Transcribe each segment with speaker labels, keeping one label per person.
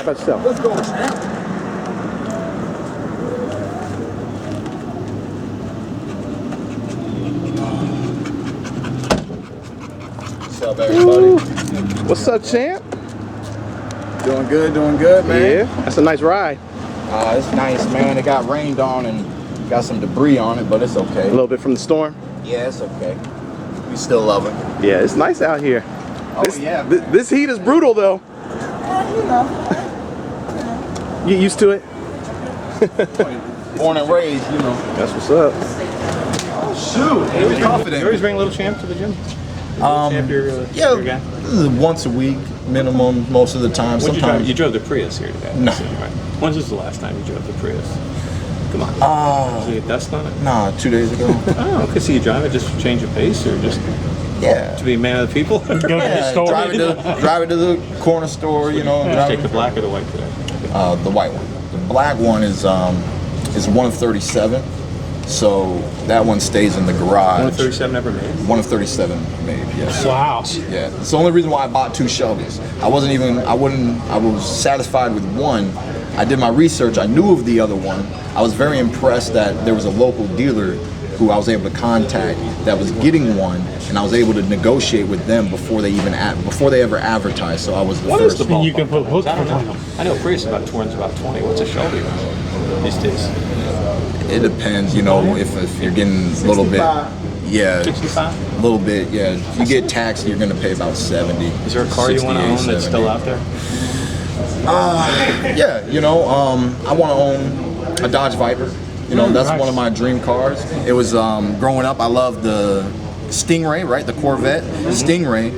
Speaker 1: about yourself?
Speaker 2: Let's go, champ. What's up, everybody?
Speaker 1: Ooh. What's up, champ?
Speaker 2: Doing good, man.
Speaker 1: Yeah, that's a nice ride.
Speaker 2: It's nice, man. It got rained on and got some debris on it, but it's okay.
Speaker 1: A little bit from the storm.
Speaker 2: Yeah, it's okay. We still love it.
Speaker 1: Yeah, it's nice out here.
Speaker 2: Oh, yeah.
Speaker 1: This heat is brutal, though.
Speaker 3: You know.
Speaker 1: Get used to it.
Speaker 2: Born and raised, you know.
Speaker 1: That's what's up.
Speaker 2: Oh, shoot. Hey, confident.
Speaker 4: You always bring a little champ to the gym?
Speaker 2: Yeah, once a week minimum most of the time. Sometimes
Speaker 4: you drove the Prius here today.
Speaker 2: No.
Speaker 4: When was the last time you drove the Prius? Come on. Did you get dust on it?
Speaker 2: Nah, 2 days ago.
Speaker 4: Oh, okay. So you drive it just to change of pace, or just to be a man of the people?
Speaker 3: Go to the store.
Speaker 2: Drive it to the corner store. You know.
Speaker 4: Take the black or the white today?
Speaker 2: The white one. The black one is 1 of 37. So that one stays in the garage.
Speaker 4: 1 of 37 ever made?
Speaker 2: 1 of 37 made, yes.
Speaker 3: Wow.
Speaker 2: Yeah, it's the only reason why I bought 2 Shelbys. I was satisfied with one. I did my research, I knew of the other one. I was very impressed that there was a local dealer who I was able to contact that was getting one, and I was able to negotiate with them before they ever advertised. So I was the first.
Speaker 4: Is the
Speaker 3: You can put hooks
Speaker 4: between
Speaker 3: between
Speaker 4: them. I know Prius about 20's about 20. What's a Shelby these days?
Speaker 2: It depends, you know, if you're getting a little bit, yeah,
Speaker 4: 65?
Speaker 2: a little bit, yeah. If you get taxed, you're gonna pay about 70.
Speaker 4: Is there a car you want to own
Speaker 2: 68,
Speaker 4: that's still out there?
Speaker 2: Yeah, you know, I want to own a Dodge Viper. You know, that's one of my dream cars. It was growing up. I loved the Stingray, right? The Corvette Stingray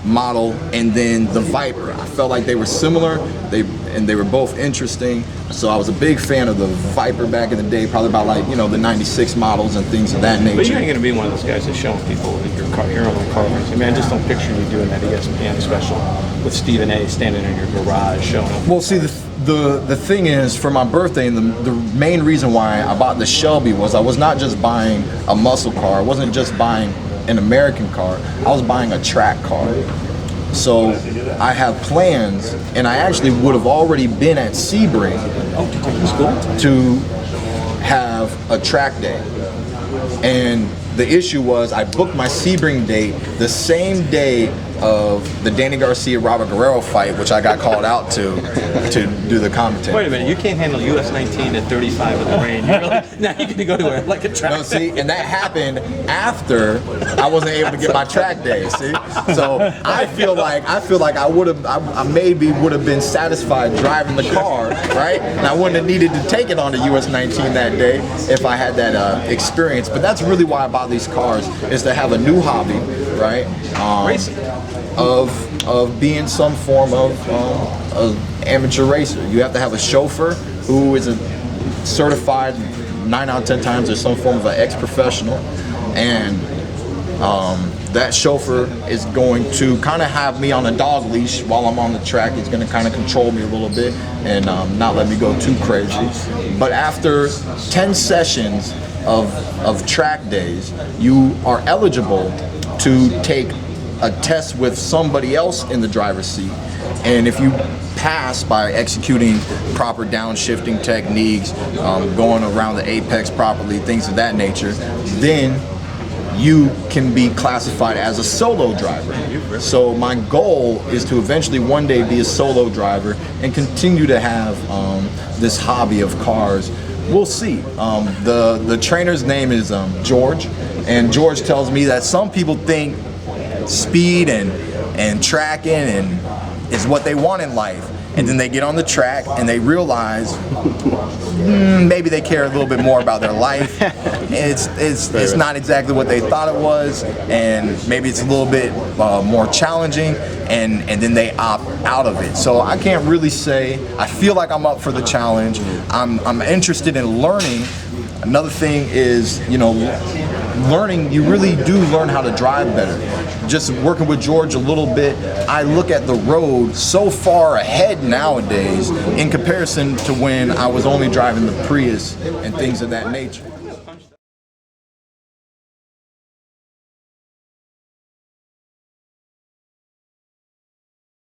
Speaker 2: model, and then the Viper. I felt like they were similar. They were both interesting. So I was a big fan of the Viper back in the day, probably about like, you know, the 96 models and things of that nature.
Speaker 4: But you ain't gonna be one of those guys that's showing people your own car racing. I mean, I just don't picture you doing that ESPN special with Stephen A. standing in your garage showing up.
Speaker 2: Well, see, the thing is, for my birthday, and the main reason why I bought the Shelby was I was not just buying a muscle car. I wasn't just buying an American car. I was buying a track car. So I have plans, and I actually would have already been at Sebring to have a track day. And the issue was I booked my Sebring date the same day of the Danny Garcia-Robert Guerrero fight, which I got called out to do the commentary.
Speaker 4: Wait a minute, you can't handle US 19 at 35 in the rain. You really, now you can go to where like a track.
Speaker 2: No, see, and that happened after I wasn't able to get my track day. See, so I feel like I maybe would have been satisfied driving the car, right? And I wouldn't have needed to take it on to US 19 that day if I had that experience. But that's really why I bought these cars, is to have a new hobby, right?
Speaker 4: Racing.
Speaker 2: Of being some form of amateur racer. You have to have a chauffeur who is a certified 9 out of 10 times or some form of an ex-professional, and that chauffeur is going to kind of have me on a dog leash while I'm on the track. He's going to kind of control me a little bit and not let me go too crazy. But after 10 sessions of track days, you are eligible to take a test with somebody else in the driver's seat, and if you pass by executing proper downshifting techniques, going around the apex properly, things of that nature, then you can be classified as a solo driver. So my goal is to eventually one day be a solo driver and continue to have this hobby of cars. We'll see. The trainer's name is George, and George tells me that some people think speed and tracking and is what they want in life, and then they get on the track and they realize maybe they care a little bit more about their life. It's not exactly what they thought it was, and maybe it's a little bit more challenging, and then they opt out of it. So I can't really say. I feel like I'm up for the challenge. I'm interested in learning. Another thing is, you know, learning, you really do learn how to drive better. Just working with George a little bit, I look at the road so far ahead nowadays in comparison to when I was only driving the Prius and things of that nature.